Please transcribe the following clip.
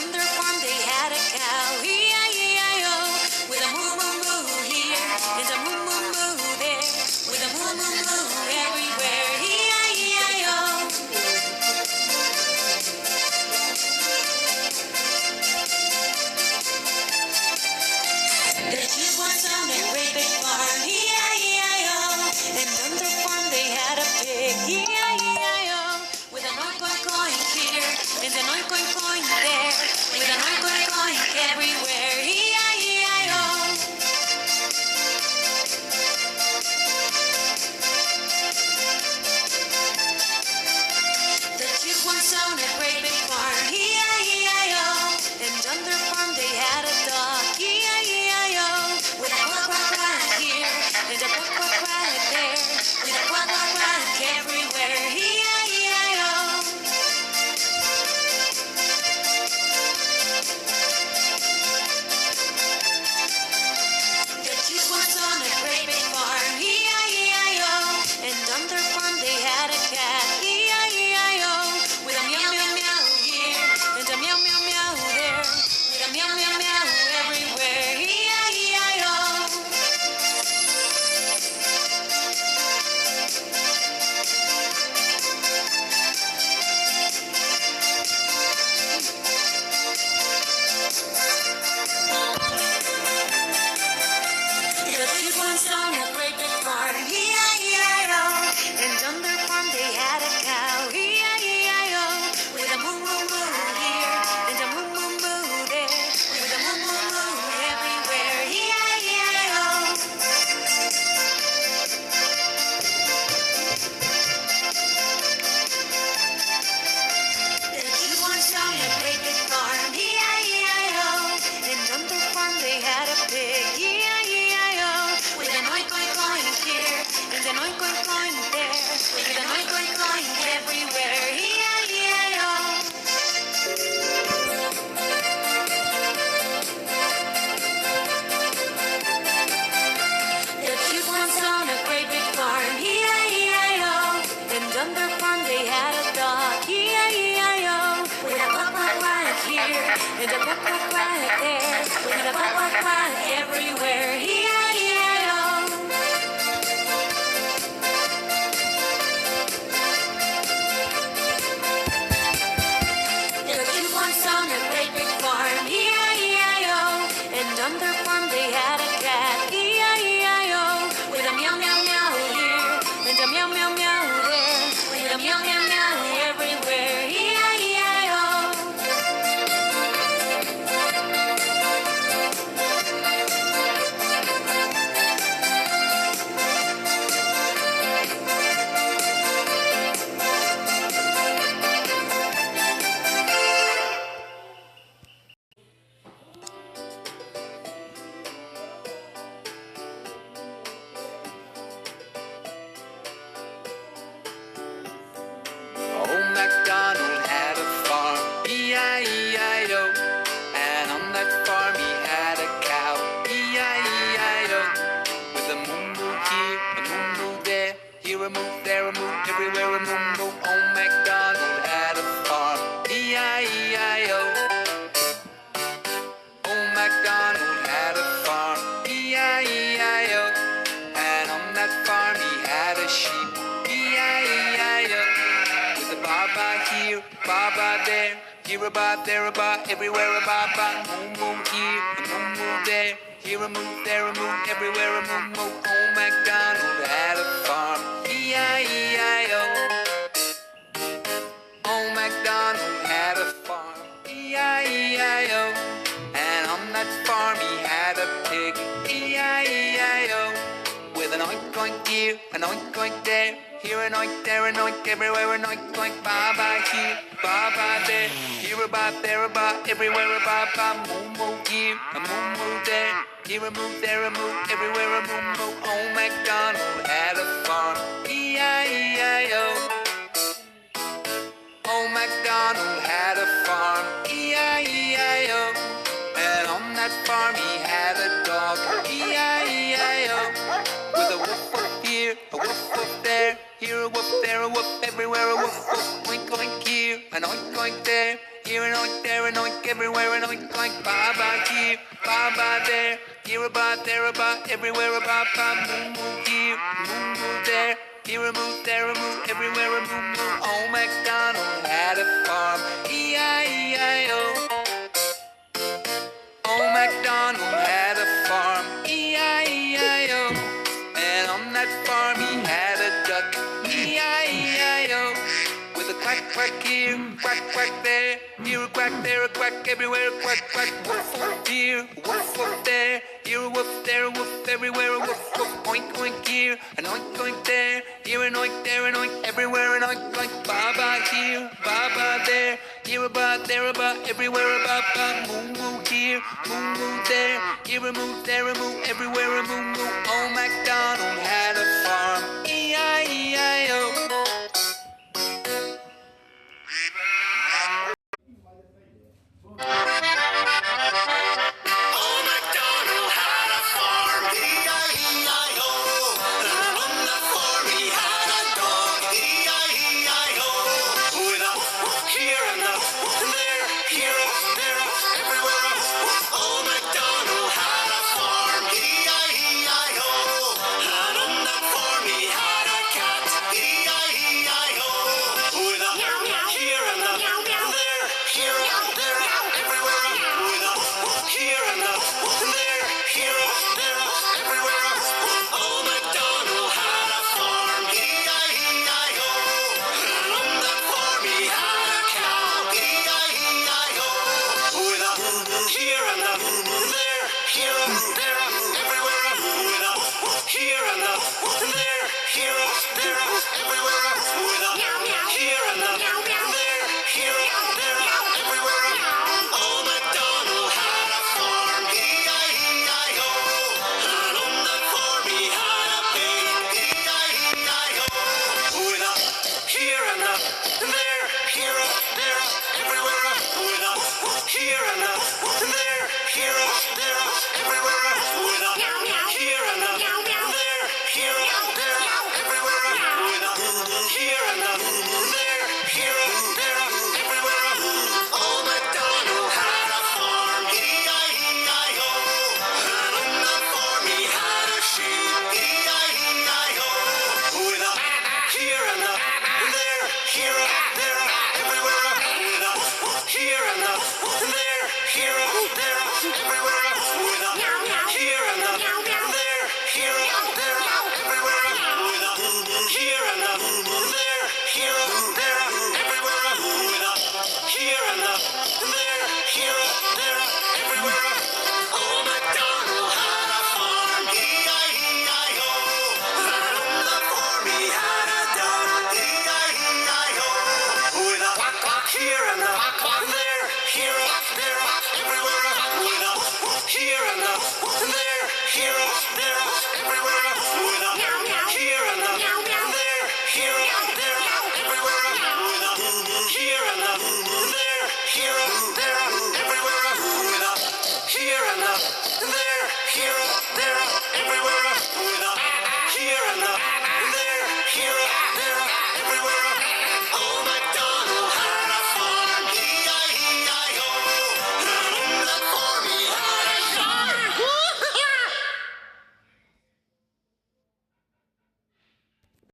on their farm they had a cow, E-I-E-I-O, with a moo moo moo here and a moo moo moo there, with a moo moo moo everywhere, E-I-E-I-O. The sheep was on a great big farm, E-I-E-I-O, and on their farm they had a pig, E-I-E-I-O, with an oink oink oink here and an oink oink oink there, with an oink oink oink everywhere, E-I-E-I-O. The chick once owned a great big farm, E-I-E-I-O, and on their farm they had a dog, E-I-E-I-O, with a quack quack quack here and a quack quack quack there, with a quack quack quack everywhere, E-I-E-I-O. The chick once on a great big farm, E-I-E-I-O, and on their farm they had a cat, E-I-E-I-O, with a meow meow meow here and a meow meow meow there, with a meow meow meow everywhere, E-I-E-I-O. The chick once on a great big farm, E-I-E-I-O, and on their farm they had a cow, E-I-E-I-O, with a moo moo moo here and a moo moo moo there, with a moo moo moo everywhere, E-I-E-I-O. The chick once on a great big farm, E-I-E-I-O, and on their farm they had a pig, E-I-E-I-O, with an oink oink oink here and an oink oink oink there, with an oink oink oink everywhere, E-I-E-I-O. The chick once owned a great big farm, E-I-E-I-O, and on their farm they had a dog, E-I-E-I-O, with a quack quack quack here and a quack quack quack there, with a quack quack quack everywhere, E-I-E-I-O. The chick once owned a great big farm, E-I-E-I-O, and on their farm they had a cat, E-I-E-I-O, with a meow meow meow here and a meow meow meow there, with a meow meow meow everywhere, E-I-E-I-O. Old Macdonald had a farm, E-I-E-I-O, and on that farm he had a cow, E-I-E-I-O, with a moo moo here, a moo moo there, here a moo, there a moo, everywhere a moo moo. Old Macdonald had a farm, E-I-E-I-O. Old Macdonald had a farm, E-I-E-I-O, and on that farm he had a sheep, E-I-E-I-O, with a ba-ba here, ba-ba there, here a ba, there a ba, everywhere a ba-ba. Moo moo here, a moo moo there, here a moo, there a moo, everywhere a moo moo. Old Macdonald had a farm, E-I-E-I-O. Old Macdonald had a farm, E-I-E-I-O, and on that farm he had a pig, E-I-E-I-O, with an oink oink here, an oink oink there, here an oink, there an oink, everywhere an oink oink. Ba-ba here, ba-ba there, here a ba, there a ba, everywhere a ba-ba. Moo moo here, a moo moo there, here a moo, there a moo, everywhere a moo moo. Old Macdonald had a farm, E-I-E-I-O. Old Macdonald had a farm, E-I-E-I-O, and on that farm he had a dog, E-I-E-I-O, with a woof woof here, a woof woof there, here a woof, there a woof, everywhere a woof woof. Oink oink here, an oink oink there, here and oink, there and oink, everywhere and oink, oink. Ba-ba here, ba-ba there, here a ba, there a ba, everywhere a ba-ba. Moo moo here, moo moo there, here a moo, there a moo, everywhere a moo moo. Old Macdonald had a farm, E-I-E-I-O. Old Macdonald had a farm, E-I-E-I-O. And on that farm he had a duck, E-I-E-I-O. With a quack, quack here, quack, quack there, here a quack, there a quack, everywhere a quack, quack. Woof, woof here, woof, woof there, here a woof, there a woof, everywhere a woof, woof. Oink, oink here, an oink, oink there, here an oink, there an oink, everywhere an oink, oink. Ba-ba here, ba-ba there, here a ba, there a ba, everywhere a ba-ba. Moo moo here, moo moo there, here a moo, there a moo, everywhere a moo moo. Old Macdonald had a farm, E-I-E-I-O. Old Macdonald had a farm, E-I-E-I-O. And on that farm he had a dog, E-I-E-I-O. With a here and a there, here, there, everywhere. Old Macdonald had a farm, E-I-E-I-O. And on that farm he had a cat, E-I-E-I-O. With a here and a there, here, there, everywhere. With a here and a there, here, there, everywhere. Old Macdonald had a farm, E-I-E-I-O. And on that farm he had a cow, E-I-E-I-O. With a here and a there, here, there, everywhere. With a here and a there, here, there, everywhere. With a here and a there, here, there, everywhere. Old Macdonald had a farm, E-I-E-I-O. And on that farm he had a pig, E-I-E-I-O. With a here and a there, here, there, everywhere. With a here and a there, here, there, everywhere. With a here and a there, here, there, everywhere. With a here and a there, here, there, everywhere. Old Macdonald had a farm, E-I-E-I-O. And on that farm he had a sheep, E-I-E-I-O. With a here and a there, here, there.